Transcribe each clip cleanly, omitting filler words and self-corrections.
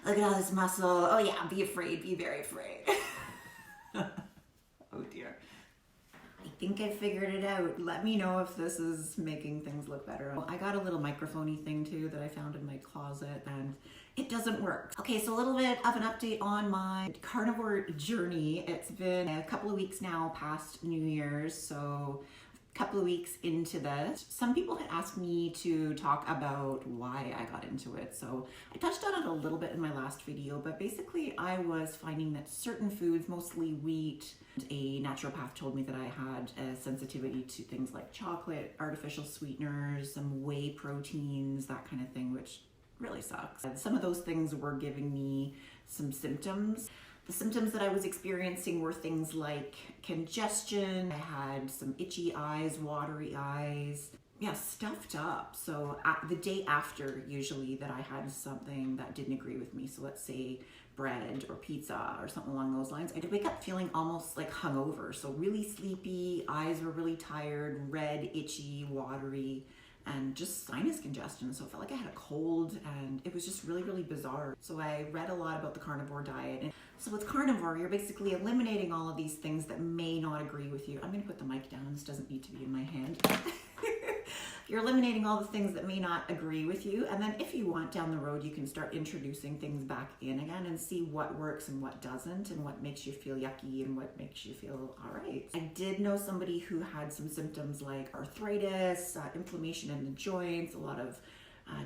look at all this muscle. Oh yeah, be afraid, be very afraid. Oh dear. I think I figured it out. Let me know if this is making things look better. I got a little microphone-y thing too that I found in my closet and it doesn't work. Okay, so a little bit of an update on my carnivore journey. It's been a couple of weeks now past New Year's, so a couple of weeks into this. Some people had asked me to talk about why I got into it. So I touched on it a little bit in my last video, but basically I was finding that certain foods, mostly wheat, a naturopath told me that I had a sensitivity to things like chocolate, artificial sweeteners, some whey proteins, that kind of thing, which really sucks. And some of those things were giving me some symptoms. The symptoms that I was experiencing were things like congestion. I had some itchy eyes, watery eyes, yeah, stuffed up. So the day after, usually, that I had something that didn't agree with me, so let's say bread or pizza or something along those lines, I'd wake up feeling almost like hungover. So really sleepy, eyes were really tired, red, itchy, watery, and just sinus congestion. So I felt like I had a cold and it was just really, really bizarre. So I read a lot about the carnivore diet. And so with carnivore, you're basically eliminating all of these things that may not agree with you. I'm gonna put the mic down, this doesn't need to be in my hand. You're eliminating all the things that may not agree with you. And then if you want down the road, you can start introducing things back in again and see what works and what doesn't and what makes you feel yucky and what makes you feel all right. I did know somebody who had some symptoms like arthritis, inflammation in the joints, a lot of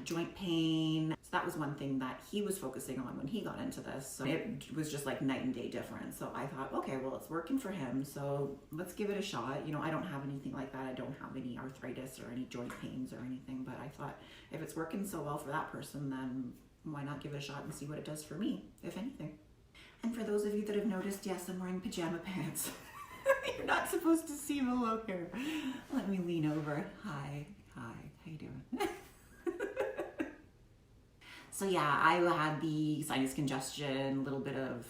joint pain. So that was one thing that he was focusing on when he got into this. So it was just like night and day difference. So I thought, okay, well, it's working for him, so let's give it a shot. You know, I don't have anything like that. I don't have any arthritis or any joint pains or anything, but I thought if it's working so well for that person, then why not give it a shot and see what it does for me, if anything. And for those of you that have noticed, yes, I'm wearing pajama pants. You're not supposed to see below here. Let me lean over. Hi, how you doing? So yeah, I had the sinus congestion, a little bit of,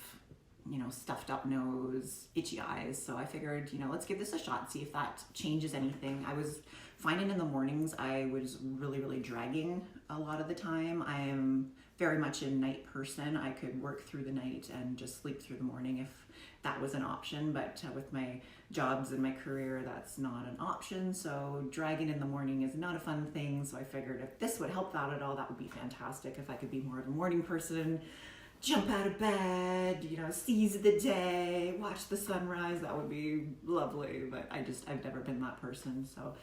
you know, stuffed up nose, itchy eyes. So I figured, you know, let's give this a shot, see if that changes anything. I was finding in the mornings I was really, really dragging a lot of the time. I am very much a night person. I could work through the night and just sleep through the morning if that was an option, but with my jobs and my career, that's not an option. So dragging in the morning is not a fun thing. So I figured if this would help that at all, that would be fantastic. If I could be more of a morning person, jump out of bed, you know, seize the day, watch the sunrise, that would be lovely. But I've never been that person. So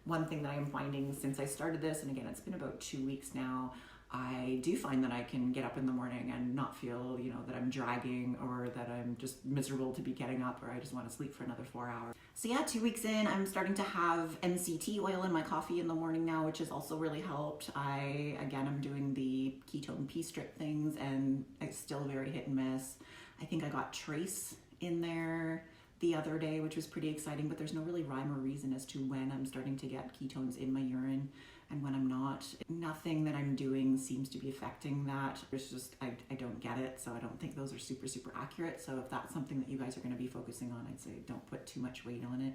one thing that I am finding since I started this, and again, it's been about 2 weeks now, I do find that I can get up in the morning and not feel, you know, that I'm dragging or that I'm just miserable to be getting up or I just want to sleep for another 4 hours. So yeah, 2 weeks in, I'm starting to have MCT oil in my coffee in the morning now, which has also really helped. I'm doing the ketone pea strip things and it's still very hit and miss. I think I got trace in there the other day, which was pretty exciting, but there's no really rhyme or reason as to when I'm starting to get ketones in my urine and when I'm not. Nothing that I'm doing seems to be affecting that. It's just, I don't get it, so I don't think those are super, super accurate. So if that's something that you guys are gonna be focusing on, I'd say don't put too much weight on it.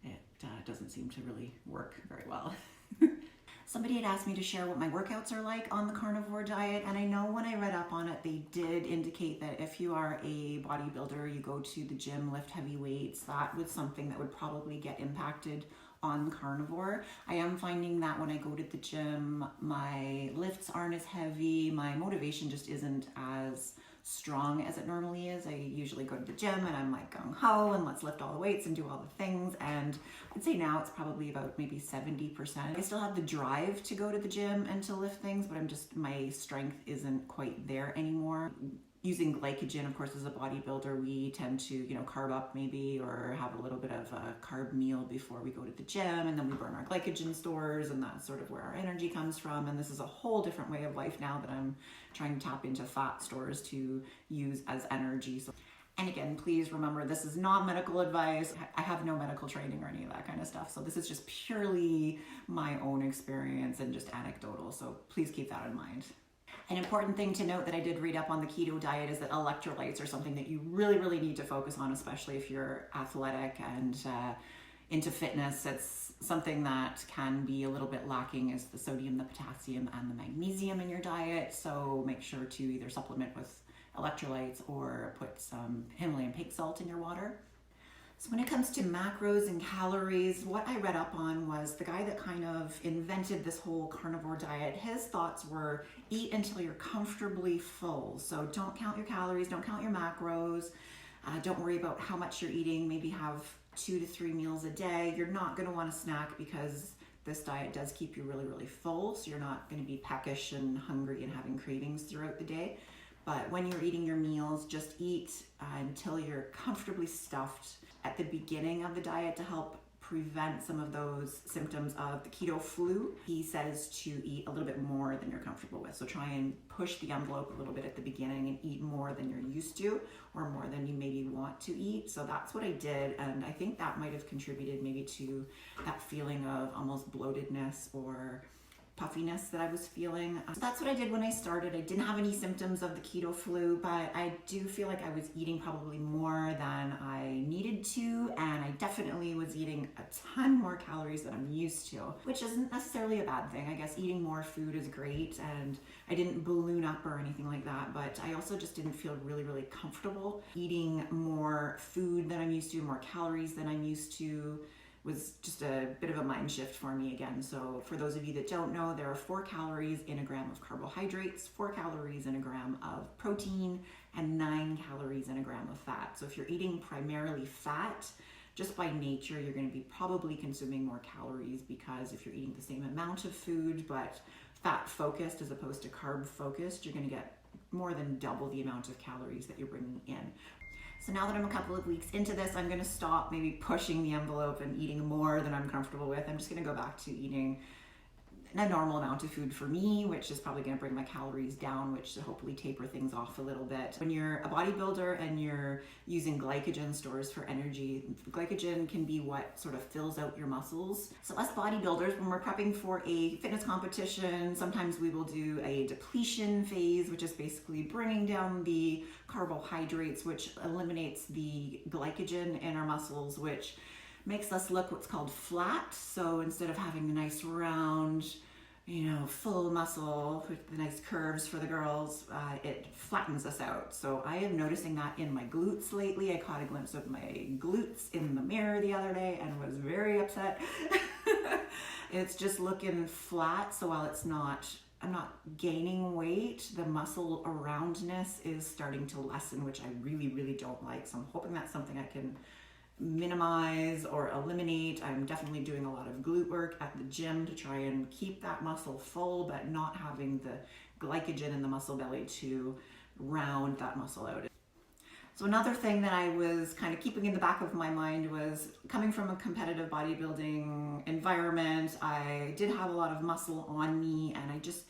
It doesn't seem to really work very well. Somebody had asked me to share what my workouts are like on the carnivore diet, and I know when I read up on it, they did indicate that if you are a bodybuilder, you go to the gym, lift heavy weights, that was something that would probably get impacted on carnivore. I am finding that when I go to the gym, my lifts aren't as heavy, my motivation just isn't as strong as it normally is. I usually go to the gym and I'm like gung-ho and let's lift all the weights and do all the things, and I'd say now it's probably about maybe 70%. I still have the drive to go to the gym and to lift things, but my strength isn't quite there anymore. Using glycogen, of course, as a bodybuilder, we tend to, you know, carb up maybe or have a little bit of a carb meal before we go to the gym, and then we burn our glycogen stores, and that's sort of where our energy comes from. And this is a whole different way of life now that I'm trying to tap into fat stores to use as energy. So, and again, please remember, this is not medical advice. I have no medical training or any of that kind of stuff. So this is just purely my own experience and just anecdotal. So please keep that in mind. An important thing to note that I did read up on the keto diet is that electrolytes are something that you really, really need to focus on, especially if you're athletic and into fitness, it's something that can be a little bit lacking is the sodium, the potassium, and the magnesium in your diet. So make sure to either supplement with electrolytes or put some Himalayan pink salt in your water. So when it comes to macros and calories, what I read up on was the guy that kind of invented this whole carnivore diet. His thoughts were eat until you're comfortably full. So don't count your calories, don't count your macros. Don't worry about how much you're eating. Maybe have 2 to 3 meals a day. You're not going to want to snack because this diet does keep you really, really full. So you're not going to be peckish and hungry and having cravings throughout the day. But when you're eating your meals, just eat until you're comfortably stuffed at the beginning of the diet to help prevent some of those symptoms of the keto flu. He says to eat a little bit more than you're comfortable with. So try and push the envelope a little bit at the beginning and eat more than you're used to or more than you maybe want to eat. So that's what I did. And I think that might have contributed maybe to that feeling of almost bloatedness or puffiness that I was feeling. So that's what I did when I started. I didn't have any symptoms of the keto flu, but I do feel like I was eating probably more than I needed to, and I definitely was eating a ton more calories than I'm used to, which isn't necessarily a bad thing. I guess eating more food is great, and I didn't balloon up or anything like that, but I also just didn't feel really, really comfortable eating more food than I'm used to, more calories than I'm used to. Was just a bit of a mind shift for me again. So for those of you that don't know, there are 4 calories in a gram of carbohydrates, 4 calories in a gram of protein, and 9 calories in a gram of fat. So if you're eating primarily fat, just by nature, you're going to be probably consuming more calories, because if you're eating the same amount of food, but fat focused as opposed to carb focused, you're going to get more than double the amount of calories that you're bringing in. So now that I'm a couple of weeks into this, I'm gonna stop maybe pushing the envelope and eating more than I'm comfortable with. I'm just gonna go back to eating a normal amount of food for me, which is probably gonna bring my calories down, which should hopefully taper things off a little bit. When you're a bodybuilder and you're using glycogen stores for energy, glycogen can be what sort of fills out your muscles. So us bodybuilders, when we're prepping for a fitness competition, sometimes we will do a depletion phase, which is basically bringing down the carbohydrates, which eliminates the glycogen in our muscles, which makes us look what's called flat. So instead of having a nice round, full muscle with the nice curves for the girls, it flattens us out. So I am noticing that in my glutes lately. I caught a glimpse of my glutes in the mirror the other day and was very upset. It's just looking flat. So while I'm not gaining weight, the muscle aroundness is starting to lessen, which I really, really don't like. So I'm hoping that's something I can minimize or eliminate. I'm definitely doing a lot of glute work at the gym to try and keep that muscle full, but not having the glycogen in the muscle belly to round that muscle out. So another thing that I was kind of keeping in the back of my mind was coming from a competitive bodybuilding environment. I did have a lot of muscle on me, and I just,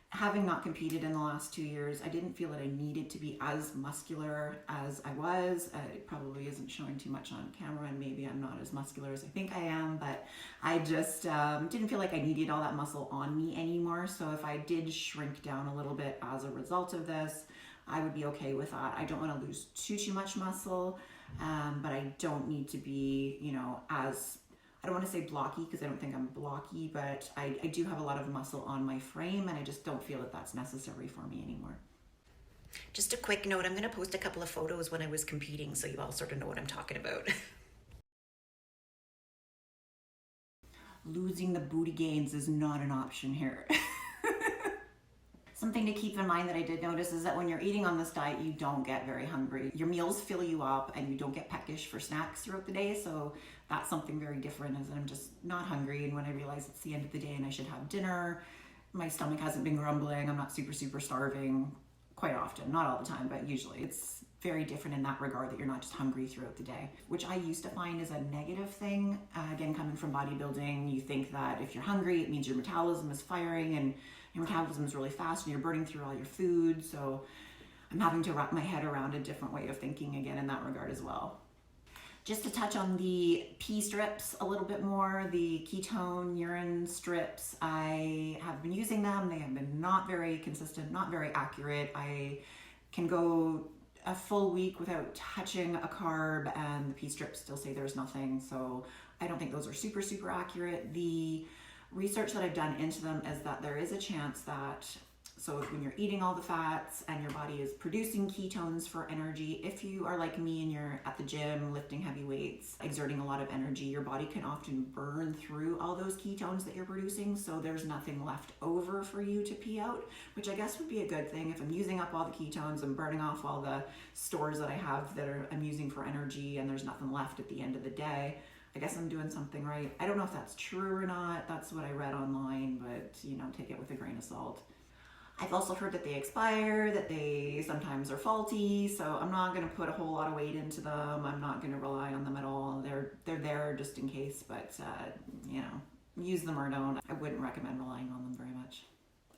having not competed in the last 2 years, I didn't feel that I needed to be as muscular as I was. It probably isn't showing too much on camera, and maybe I'm not as muscular as I think I am, but I just didn't feel like I needed all that muscle on me anymore. So if I did shrink down a little bit as a result of this, I would be okay with that. I don't want to lose too much muscle, but I don't need to be, I don't want to say blocky, because I don't think I'm blocky, but I do have a lot of muscle on my frame, and I just don't feel that that's necessary for me anymore. Just a quick note, I'm going to post a couple of photos when I was competing, so you all sort of know what I'm talking about. Losing the booty gains is not an option here. Something to keep in mind that I did notice is that when you're eating on this diet, you don't get very hungry. Your meals fill you up, and you don't get peckish for snacks throughout the day. So that's something very different, is that I'm just not hungry. And when I realize it's the end of the day and I should have dinner, my stomach hasn't been grumbling. I'm not super starving quite often, not all the time, but usually. It's very different in that regard, that you're not just hungry throughout the day, which I used to find is a negative thing. Again, coming from bodybuilding, you think that if you're hungry, it means your metabolism is firing, and your metabolism is really fast and you're burning through all your food. So I'm having to wrap my head around a different way of thinking again in that regard as well. Just to touch on the pee strips a little bit more, the ketone urine strips, I have been using them. They have been not very consistent, not very accurate. I can go a full week without touching a carb, and the pee strips still say there's nothing. So I don't think those are super accurate. The research that I've done into them is that there is a chance that, so when you're eating all the fats and your body is producing ketones for energy, if you are like me and you're at the gym lifting heavy weights, exerting a lot of energy, your body can often burn through all those ketones that you're producing, so there's nothing left over for you to pee out, which I guess would be a good thing. If I'm using up all the ketones and burning off all the stores that I have that I'm using for energy and there's nothing left at the end of the day, I guess I'm doing something right. I don't know if that's true or not. That's what I read online, but take it with a grain of salt. I've also heard that they expire, that they sometimes are faulty, so I'm not going to put a whole lot of weight into them. I'm not going to rely on them at all. They're there just in case, but use them or don't. I wouldn't recommend relying on them very much.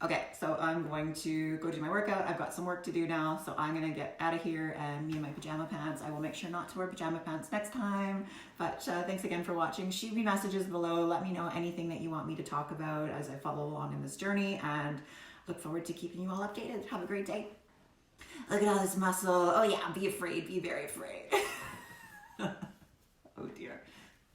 Okay, so I'm going to go do my workout. I've got some work to do now, so I'm going to get out of here and me in my pajama pants. I will make sure not to wear pajama pants next time, but thanks again for watching. Shoot me messages below. Let me know anything that you want me to talk about as I follow along in this journey, and look forward to keeping you all updated. Have a great day. Look at all this muscle. Oh yeah, be afraid. Be very afraid.